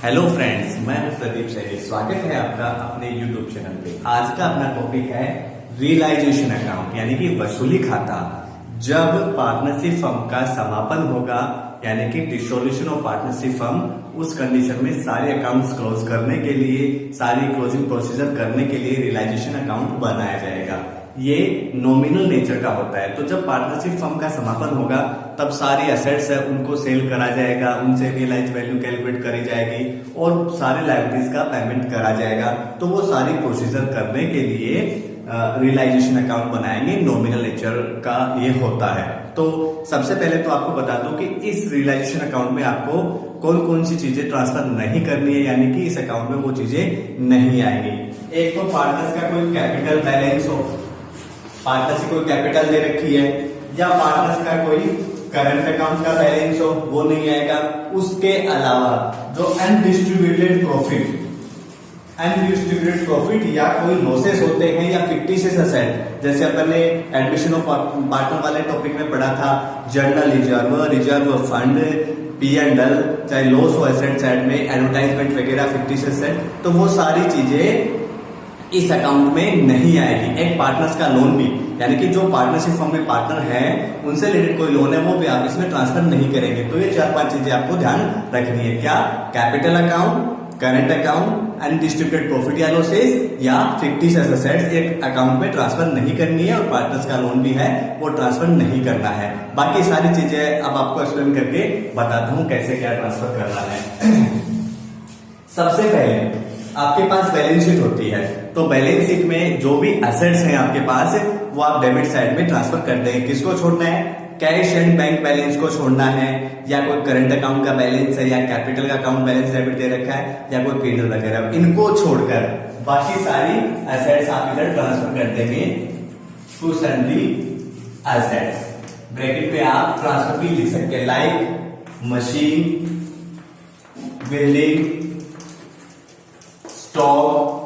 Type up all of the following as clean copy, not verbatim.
Hello friends, मैं हूं प्रदीप सैनी। स्वागत है आपका अपने यूट्यूब चैनल पे। आज का अपना टॉपिक है रियलाइजेशन अकाउंट यानी कि वसूली खाता। जब पार्टनरशिप फर्म का समापन होगा यानी कि डिसोल्यूशन ऑफ पार्टनरशिप फर्म, उस कंडीशन में सारे अकाउंट्स क्लोज करने के लिए, सारी क्लोजिंग प्रोसीजर करने के लिए रियलाइजेशन अकाउंट बनाया जाएगा। ये नॉमिनल नेचर का होता है। तो जब पार्टनरशिप फर्म का समापन होगा तब सारे एसेट्स है उनको सेल करा जाएगा, उनसे रियलाइज वैल्यू कैलकुलेट करी जाएगी और सारे लायबिलिटीज का पेमेंट करा जाएगा। तो वो सारी प्रोसीजर करने के लिए रियलाइजेशन अकाउंट बनाएंगे। नॉमिनल नेचर का ये होता है। तो सबसे पहले तो आपको बता दूं कि इस रियलाइजेशन अकाउंट में आपको कौन कौन सी चीजें ट्रांसफर नहीं करनी है, यानी कि इस अकाउंट में वो चीजें नहीं आएंगी। एक तो पार्टनर्स का कोई कैपिटल बैलेंस हो, पार्टनर से कोई कैपिटल दे रखी है, या पार्टनर्स का कोई करंट अकाउंट का बैलेंस हो, वो नहीं आएगा। उसके अलावा जो अनडिस्ट्रीब्यूटेड प्रॉफिट या कोई लॉसेस होते हैं या फिक्टिशियस एसेट, जैसे अपन ने एडमिशन ऑफ पार्टनर वाले टॉपिक में पढ़ा था, जर्नल रिजर्व फंड, P&L, चाहे लॉस हो एसेट साइड में, एडवर्टाइजमेंट वगैरह फिक्टिशियस एसेट, तो वो सारी चीजें इस अकाउंट में नहीं आएगी। एक पार्टनर्स का लोन भी, यानी कि जो पार्टनरशिप फर्म में पार्टनर है उनसे रिलेटेड कोई लोन है वो भी आप इसमें ट्रांसफर नहीं करेंगे। तो ये 4-5 चीजें आपको ध्यान रखनी है। क्या? Capital account, current account, undistributed profit या लॉसेस या फिक्टिशियस एसेट्स एक अकाउंट में ट्रांसफर नहीं करनी है, और पार्टनर्स का लोन भी है वो ट्रांसफर नहीं करना है। बाकी सारी चीजें अब आपको एक्सप्लेन करके बताता हूं कैसे क्या ट्रांसफर करना है। सबसे पहले आपके पास बैलेंस शीट होती है, तो बैलेंस शीट में जो भी एसेट्स हैं आपके पास वो आप डेबिट साइड में ट्रांसफर कर देंगे। किसको छोड़ना है? कैश एंड बैंक बैलेंस को छोड़ना है, या कोई करंट अकाउंट का बैलेंस है, या कैपिटल का अकाउंट बैलेंस डेबिट दे रखा है, या कोई P&L वगैरह, इनको छोड़कर बाकी सारी एसेट्स आप इधर ट्रांसफर कर देंगे टू सन्ड्री एसेट्स। ब्रैकेट पे आप ट्रांसफर भी लिख सकते हैं, like machine, building, stock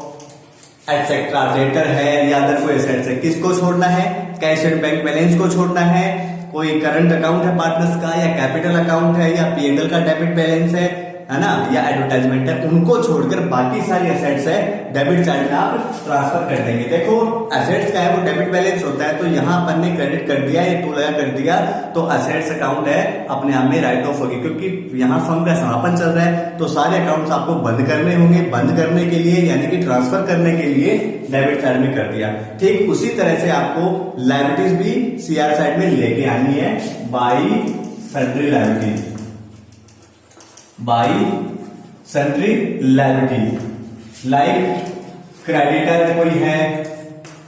etcetera, debtor है या अदर कोई एसेट्स है। किसको छोड़ना है? कैश एंड बैंक बैलेंस को छोड़ना है। कोई करंट अकाउंट है पार्टनर्स का, या कैपिटल अकाउंट है, या P&L का डेबिट बैलेंस है ना, या एडवर्टाइजमेंट है, उनको छोड़कर बाकी सारी एसेट्स है डेबिट साइड में आप ट्रांसफर कर देंगे। देखो एसेट्स का है वो डेबिट बैलेंस होता है, तो यहां अपन ने क्रेडिट कर दिया, ये टू लगा कर दिया, तो एसेट्स अकाउंट है अपने आप में राइट ऑफ होगी, क्योंकि यहाँ फर्म का समापन चल रहा है तो सारे अकाउंट्स आपको बंद करने होंगे। बंद करने के लिए यानी कि ट्रांसफर करने के लिए डेबिट साइड में कर दिया। ठीक उसी तरह से आपको लायबिलिटीज भी CR साइड में लेके आनी है, by sundry liabilities, by sundry liabilities. Like creditor कोई है,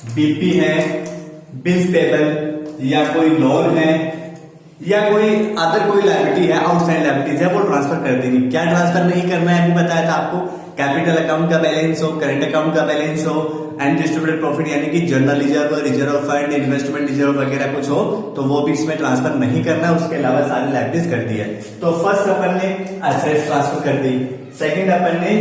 BP है, बिल्स पेबल, या कोई लोन है, या कोई अदर कोई लायबिलिटी है, आउटसाइड लायबिलिटीज है, वो ट्रांसफर कर देनी। क्या ट्रांसफर नहीं करना है अभी बताया था आपको? कैपिटल अकाउंट का बैलेंस हो, करंट अकाउंट का बैलेंस हो, अनडिस्ट्रीब्यूटेड प्रॉफिट यानी कि journal reserve fund, investment reserve वगैरह कुछ हो तो वो भी इसमें ट्रांसफर नहीं करना। उसके अलावा सारी लायबिलिटीज कर दी है। तो फर्स्ट अपन ने एसेट्स ट्रांसफर कर दी, सेकंड अपन ने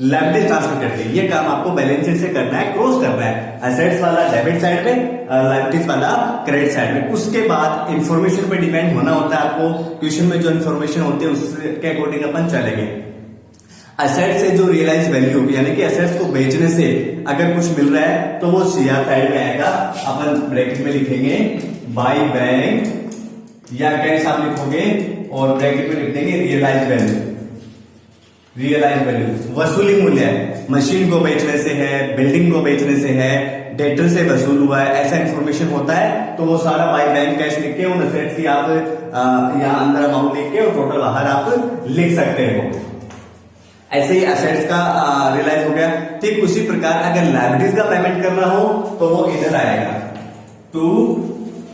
लायबिलिटीज ट्रांसफर कर दी। ये काम आपको बैलेंस शीट से करना है, क्रॉस करना है, एसेट्स वाला डेबिट साइड में, लायबिलिटीज वाला क्रेडिट साइड में। उसके बाद इंफॉर्मेशन पे डिपेंड होना होता है आपको। क्वेश्चन में जो इन्फॉर्मेशन होती है उसके अकॉर्डिंग अपन चलेंगे। एसेट से जो रियलाइज वैल्यू यानी कि एसेट्स को बेचने से अगर कुछ मिल रहा है तो वो CR साइड में आएगा। अपन ब्रैकेट में लिखेंगे बाई बैंक, या कैश आप लिखोगे और ब्रैकेट में लिख देंगे रियलाइज वैल्यू। रियलाइज वैल्यू वसूली मूल्य है, मशीन को बेचने से है, बिल्डिंग को बेचने से है, डेटर से वसूल हुआ है, ऐसा इंफॉर्मेशन होता है। तो वो सारा बाई बैंक कैश लिख के उन एसेट्स की आप यहाँ अंदर अमाउंट लिख के और टोटल बाहर आप लिख सकते हो। ऐसे ही एसेट्स का रियलाइज हो गया। ठीक उसी प्रकार अगर लायबिलिटीज का पेमेंट करना हो तो वो इधर आएगा, टू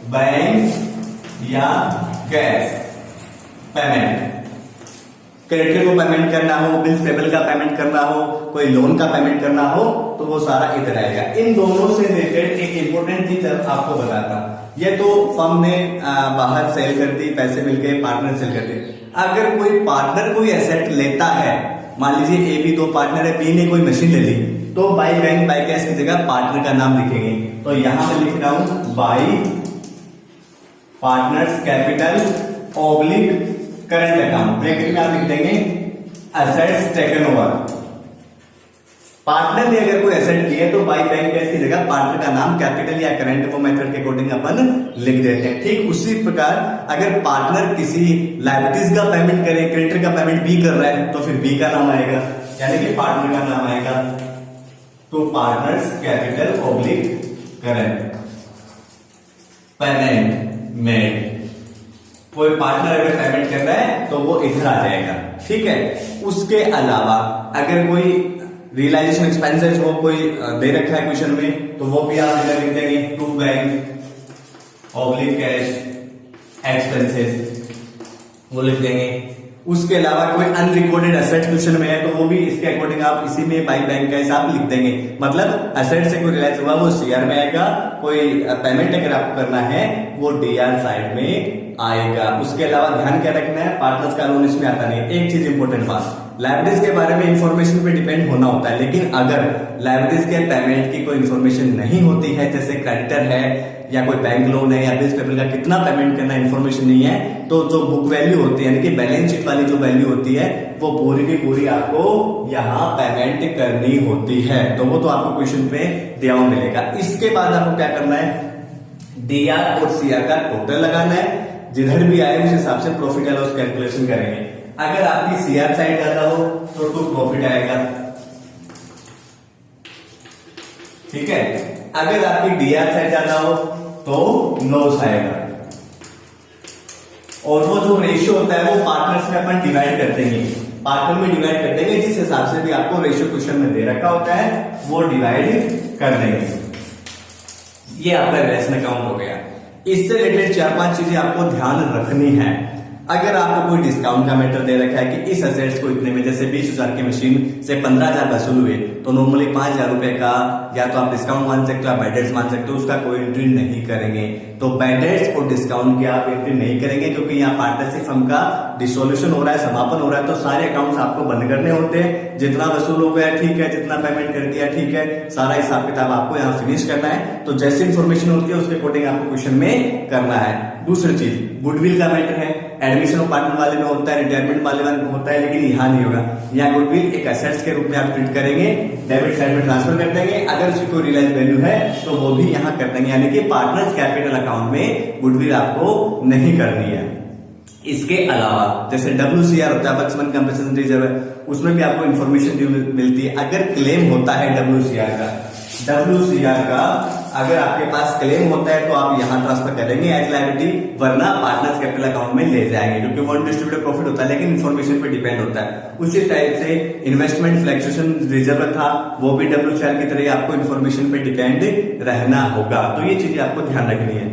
बैंक या कैश पेमेंट। क्रेडिटर को पेमेंट करना हो, बिल्स पेबल का पेमेंट करना हो, कोई लोन का पेमेंट करना हो तो वो सारा इधर आएगा। इन दोनों से रिलेटेड एक इंपॉर्टेंट चीज आपको बताता। ये तो फर्म ने बाहर सेल कर दी, पैसे मिलके पार्टनर सेल कर दी। अगर कोई पार्टनर कोई एसेट लेता है, मान लीजिए A, B दो पार्टनर है, B ने कोई मशीन ले ली, तो बाई बैंक बाई कैश की जगह पार्टनर का नाम लिखेंगे। तो यहां मैं लिख रहा हूं by partners capital oblique current account, bracket में आप लिख देंगे एसेट्स टेकन ओवर। पार्टनर ने अगर कोई एसेट लिए तो बाय बैंक कैश की जगह पार्टनर का नाम कैपिटल या करंट वो मेथड के अकॉर्डिंग अपन लिख देते हैं। ठीक उसी प्रकार अगर पार्टनर किसी लायबिलिटीज का पेमेंट करे, क्रेडिटर का पेमेंट बी कर रहा है तो फिर बी का नाम आएगा, यानी कि पार्टनर का नाम आएगा। तो partners capital oblique current payment made. कोई पार्टनर अगर पेमेंट कर रहा है तो वो इधर आ जाएगा। ठीक है, उसके अलावा अगर कोई रियलाइजेशन एक्सपेंसेस वो कोई दे रखा है क्वेश्चन में तो वो भी आप इधर लिख देंगे, to bank oblique cash expenses वो लिख देंगे। उसके अलावा कोई अनरिकॉर्डेड एसेट क्वेश्चन में है तो वो भी इसके अकॉर्डिंग आप इसी में बाई बैंक का हिसाब लिख देंगे। मतलब एसेट से कोई रियलाइज हुआ वो सीआर में आएगा, कोई पेमेंट अगर आपको करना है वो डीआर साइड में आएगा। उसके अलावा ध्यान क्या रखना है, पार्टनर्स का लोन इसमें आता नहीं। एक चीज इंपॉर्टेंट बात, लायबिलिटीज के बारे में इंफॉर्मेशन पे डिपेंड होना होता है, लेकिन अगर लायबिलिटीज के पेमेंट की कोई इंफॉर्मेशन नहीं होती है, जैसे क्रेडिटर है या कोई बैंक लोन है या बिल्स पेबल का कितना पेमेंट करना इंफॉर्मेशन नहीं है, तो जो बुक वैल्यू होती है यानी कि बैलेंस शीट वाली जो वैल्यू होती है वो पूरी की पूरी आपको यहाँ पेमेंट करनी होती है। तो वो तो आपको क्वेश्चन पे दिया हुआ मिलेगा। इसके बाद आपको क्या करना है, डीआर और सीआर का टोटल लगाना है, जिधर भी आए उस हिसाब से प्रॉफिट एंड लॉस कैलकुलेशन करेंगे। अगर आपकी सीआर साइड ज्यादा हो तो टू प्रॉफिट आएगा। ठीक है, अगर आपकी डीआर साइड ज्यादा हो तो लॉस आएगा। और वो जो रेशियो होता है वो पार्टनर्स में अपन डिवाइड कर देंगे, पार्टनर में डिवाइड कर देंगे, जिस हिसाब से भी आपको रेशियो क्वेश्चन में दे रखा होता है वो डिवाइड कर देंगे। ये आपका रिलेशन अकाउंट हो गया। इससे रिलेटेड 4-5 चीजें आपको ध्यान रखनी है। अगर आपको कोई डिस्काउंट का मैटर दे रखा है कि इस एसेट्स को इतने में, जैसे 20,000 की मशीन से 15,000 वसूल हुए तो नॉर्मली 5,000 रुपए का या तो आप डिस्काउंट मान सकते हो, आप बैड डेट्स मान सकते हो, उसका कोई एंट्री नहीं करेंगे। तो बैड डेट्स और डिस्काउंट की आप एंट्री नहीं करेंगे, क्योंकि यहाँ पार्टनरशिप फर्म का डिसोल्यूशन हो रहा है, समापन हो रहा है, तो सारे अकाउंट्स आपको बंद करने होते हैं। जितना वसूल हो गया ठीक है, जितना पेमेंट कर दिया ठीक है, सारा हिसाब किताब आपको यहाँ फिनिश करना है। तो जैसी इन्फॉर्मेशन होती है उसके अकॉर्डिंग आपको क्वेश्चन में करना है। दूसरी चीज गुडविल का मैटर है, एडमिशन ऑफ पार्टनर वाले में होता है, रिटायरमेंट वाले में होता है, लेकिन यहाँ नहीं होगा। यहाँ गुडविल एक एसेट्स के रूप में आप ट्रीट करेंगे, डेबिट साइड में ट्रांसफर कर देंगे। अगर उसकी कोई रियलाइज वैल्यू है तो वो भी यहाँ कर देंगे, यानी कि पार्टनर्स कैपिटल अकाउंट में गुडविल आपको नहीं करनी है। इसके अलावा जैसे WCR होता है, वर्क्समैन कंपनसेशन रिजर्व, उसमें भी आपको इन्फॉर्मेशन मिलती है। अगर क्लेम होता है WCR का अगर आपके पास क्लेम होता है तो आप यहां ट्रांसफर करेंगे एज लायबिलिटी, वरना पार्टनर्स कैपिटल अकाउंट में ले जाएंगे, क्योंकि वो डिस्ट्रीब्यूटेड प्रॉफिट होता है, लेकिन इन्फॉर्मेशन पे डिपेंड होता है। उसी टाइप से इन्वेस्टमेंट फ्लैक्चुएशन रिजर्व था, वो भी WCR की तरह आपको इन्फॉर्मेशन पे डिपेंड रहना होगा। तो ये चीजें आपको ध्यान रखनी है।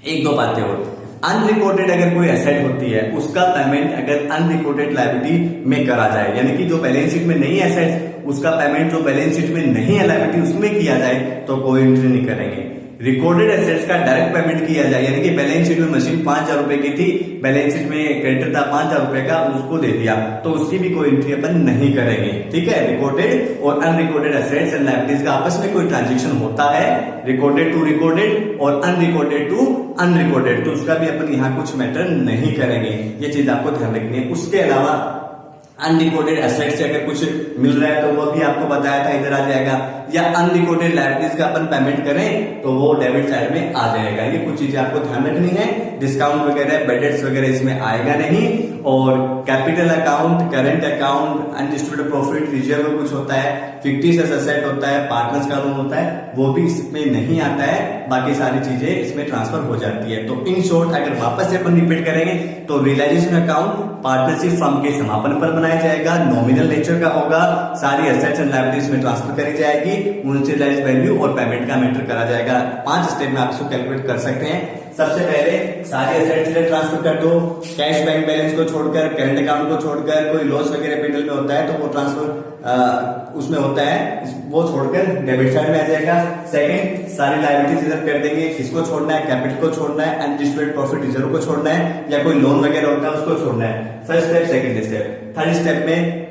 एक दो बातें और, अनरिकॉर्डेड अगर कोई एसेट होती है उसका पेमेंट अगर अनरिकॉर्डेड लायबिलिटी में करा जाए, यानी कि जो बैलेंस शीट में नहीं है एसेट उसका पेमेंट जो बैलेंस शीट में नहीं है लायबिलिटी उसमें किया जाए तो कोई एंट्री नहीं करेंगे। रिकॉर्डेड एसेट्स का डायरेक्ट पेमेंट किया जाए, यानी कि बैलेंस शीट में मशीन 5,000 रुपए की थी, बैलेंस शीट में क्रेडिटर था 5,000 रुपए का, उसको दे दिया, तो उसकी भी कोई एंट्री अपन नहीं करेंगे। ठीक है, रिकॉर्डेड और अनरिकॉर्डेड एसेट्स एंड लायबिलिटीज का आपस में कोई ट्रांजेक्शन होता है, रिकॉर्डेड टू रिकॉर्डेड और अनरिकॉर्डेड टू अनरिकॉर्डेड, तो उसका भी अपन यहाँ कुछ मैटर नहीं करेंगे। ये चीज आपको ध्यान रखनी है। उसके अलावा अनरिकॉर्डेड एसेट से अगर कुछ मिल रहा है तो वो भी आपको बताया था इधर आ जाएगा, या अनरिकॉर्डेड लायबिलिटीज का अपन पेमेंट करें तो वो डेबिट साइड में आ जाएगा। ये कुछ चीजें आपको ध्यान रखनी है। डिस्काउंट वगैरह, बैड डेट्स वगैरह इसमें आएगा नहीं। और capital account, current account, undistributed profit reserve कुछ होता है, फिक्टिशियस एसेट होता है, पार्टनर्स का लोन होता है, वो भी इसमें नहीं आता है। बाकी सारी चीजें इसमें ट्रांसफर हो जाती है। तो इन शॉर्ट अगर वापस से अपन रिपीट करेंगे तो रियलाइजेशन अकाउंट पार्टनरशिप फर्म के समापन पर बनाया जाएगा, नॉमिनल नेचर का होगा, सारी एसेट्स एंड लायबिलिटीज में ट्रांसफर करी जाएगी, उनसे रियलाइज वैल्यू और पेमेंट का मैटर करा जाएगा। 5 स्टेप में आप इसको कैलकुलेट कर सकते हैं। सबसे पहले सारे एसेट्स ट्रांसफर कर दो, कैश बैंक बैलेंस को छोड़कर, करंट अकाउंट को छोड़कर, कोई लॉस वगैरह पेटल में होता है तो वो ट्रांसफर उसमें होता है, वो छोड़कर डेबिट साइड में आ जाएगा। सेकंड, सारी लायबिलिटीज इधर कर देंगे, किसको छोड़ना है, कैपिटल को छोड़ना है, अनडिस्ट्रीब्यूटेड प्रॉफिट रिजर्व को छोड़ना है, या कोई लोन वगैरह होता है उसको छोड़ना है। First step, second step. Third step में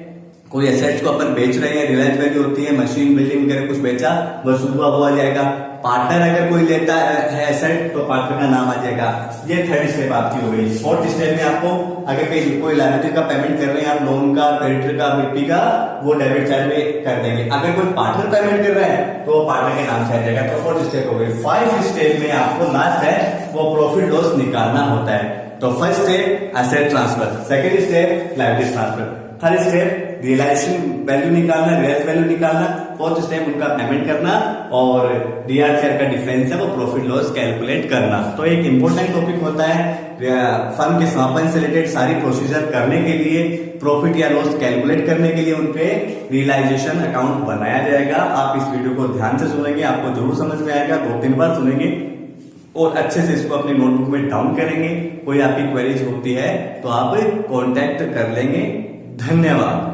कोई एसेट्स को अपन बेच रहे हैं, रियलाइज वैल्यू होती है, मशीन बिल्डिंग वगैरह कुछ बेचा, वसूल हुआ वो आ जाएगा। पार्टनर अगर कोई लेता है एसेट तो पार्टनर का नाम आ जाएगा। ये थर्ड स्टेप आपकी हो गई। फोर्थ स्टेप में आपको अगर कोई लायबिलिटी का पेमेंट कर रहे हैं आप, लोन का, क्रेडिटर का, बीपी का, वो डेबिट साइड में कर देंगे। अगर कोई पार्टनर पेमेंट कर रहा है तो वो पार्टनर के नाम से आ जाएगा। तो फोर्थ स्टेप हो गई। 5 स्टेप में आपको लास्ट है वो प्रॉफिट लॉस निकालना होता है। तो first step asset transfer, second step liability transfer, third step realisation value निकालना, रियल वैल्यू निकालना, फोर्थ स्टेप उनका पेमेंट करना और डीआर शेयर का डिफरेंस है वो प्रॉफिट लॉस कैलकुलेट करना। तो एक इंपॉर्टेंट टॉपिक होता है फर्म के समापन से रिलेटेड सारी प्रोसीजर करने के लिए, प्रॉफिट या लॉस कैलकुलेट करने के लिए उनपे रियलाइजेशन अकाउंट बनाया जाएगा। आप इस वीडियो को ध्यान से सुनेंगे, आपको जरूर समझ में आएगा, 2-3 बार सुनेंगे और अच्छे से इसको अपनी नोटबुक में डाउन करेंगे। कोई आपकी क्वेरीज होती है तो आप कांटेक्ट कर लेंगे। धन्यवाद।